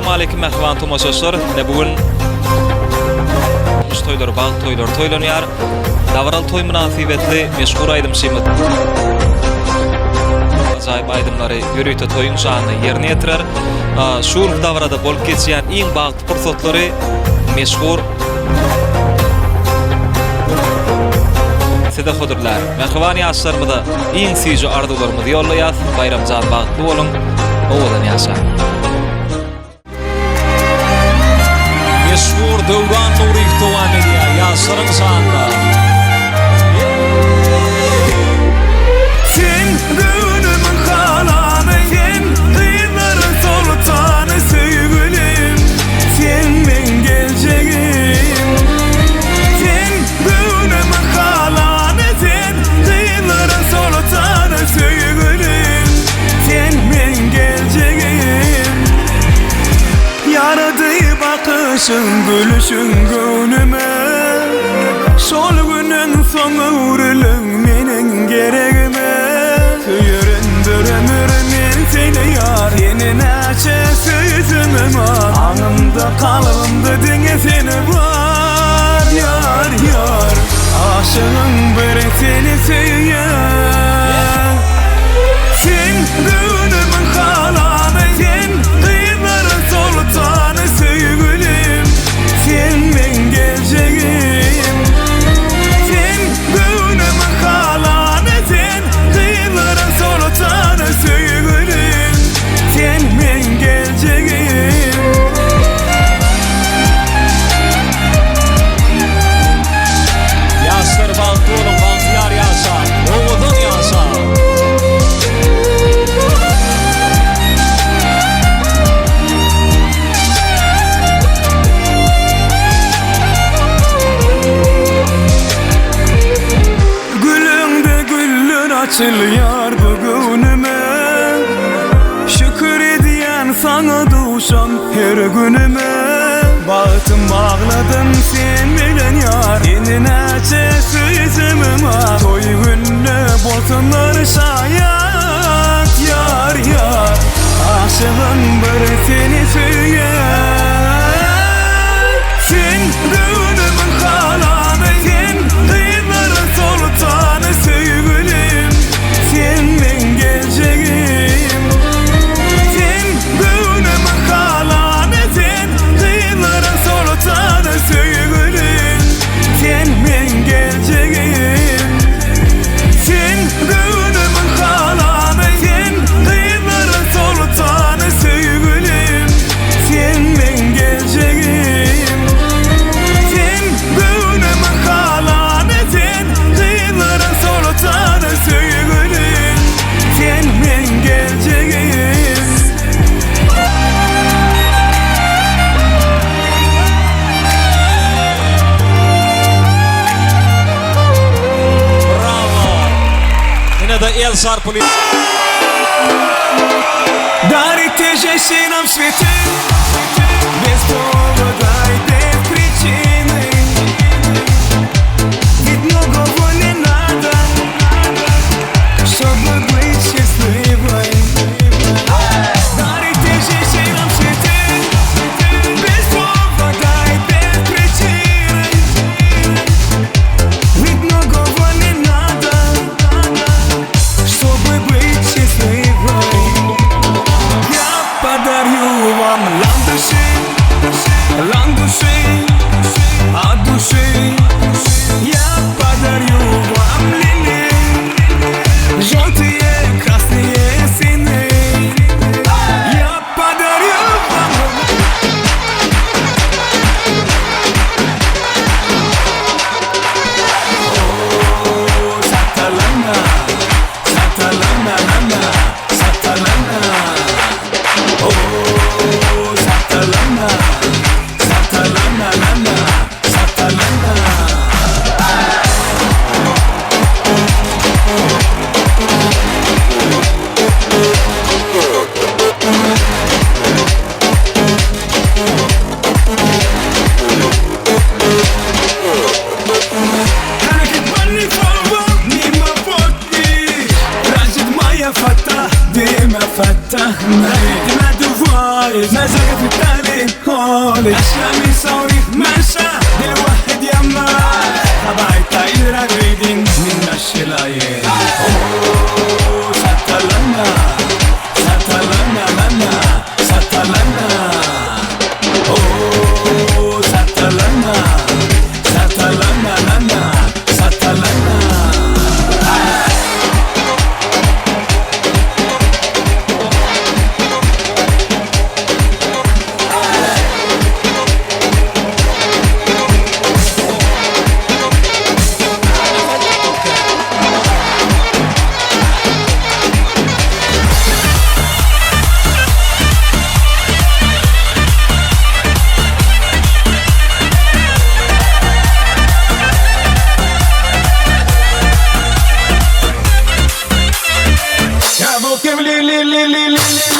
Assalamu alaykum mehman tomoşaşlar. Ne bugün toylar, bağ toylar toylanýar. Davral toy münasibetli meşhur aýdym şeýmet. Ajaýyp aýdymlary ýörükde toyun şanyny ýerine ýetirer. Şu davrada bolup geçýän iň bagty pursatlary meşhur Sede hodurlar. Mehman ýaşlarymyza iň süýji arzularymyzy ýollaýar. Bayramjan bagtly bolun. Owadan ýaşa. Meşhur Döwran Nuri towan edýär ýaşlaryň şanynda. Sen gönlümün halany, sen kıyların sultanı sevgilim, sen men geljegim. Sen gönlümün halany, sen kıyların sultanı sevgilim, sen men geljegim. Yaradı bakışın, gülüşün gönlüme, şol günün soňy urulyň meniň geregime. Köýüründür ömür men seni ýar, ýene näçe sözümim var. Aňymda kalbymda diňe seni var, ýar ýar. Aşygyň bir seni söýýär. Sen gönlümün halany, sen kıyların sultanı sevgilim, sen men geljegim. Sen gönlümün halany, sen kıyların sultanı sevgilim, sen men geljegim. Ýaşlar bagtly bolun, bagtlyar ýaşa. Owadan ýaşa. Açılýar bugünüme, şükür edýän saňa duşam her günüme. Bagtym bagladym sen bilen ýar, ýene näçe sözümim var. Toy günü bolsunlar şaýat, ýar ýar. Aşygym bir seni söýýär. Sen gönlümün halany, sen kıyların sultanı sevgilim, sen men geljegim. Sen gönlümün halany, sen kıyların sultanı sevgilim, sen men geljegim. Sen gönlümün halany, sen kıyların sultanı sevgilim, sen men geljegim. Sen gönlümün halany, sen kıyların sultanı sevgilim, sen men geljegim. Bravo. Yine de el sarpılı. Дарите же нам цветы, без повода и без причины. Ведь многого не надо, чтобы быть счастливой. Дарите же нам цветы, без повода и без причины. Ведь многого не надо, чтобы быть счастливой. Я подарю вам ландыши, ландыши от души. Я подарю вам лилии, желтые, красные, синие. Я подарю вам. О, Саталана, Саталана, Лана, Саталана. Oh, Satalana, Satalana, Lana, Satalana. Hareket bani fava, nima potni. Rajit maya fata, dima fata. Dima duvar. مزاجك التالي هولي أشلامي صواريخ ماشى الواحد يما طبعي تاير ريدين من الشلايين أوه ساتلنا ساتلنا لنا ساتلنا أوه ساتلنا ساتلنا لنا ساتلنا Ya bo kem li li li li li li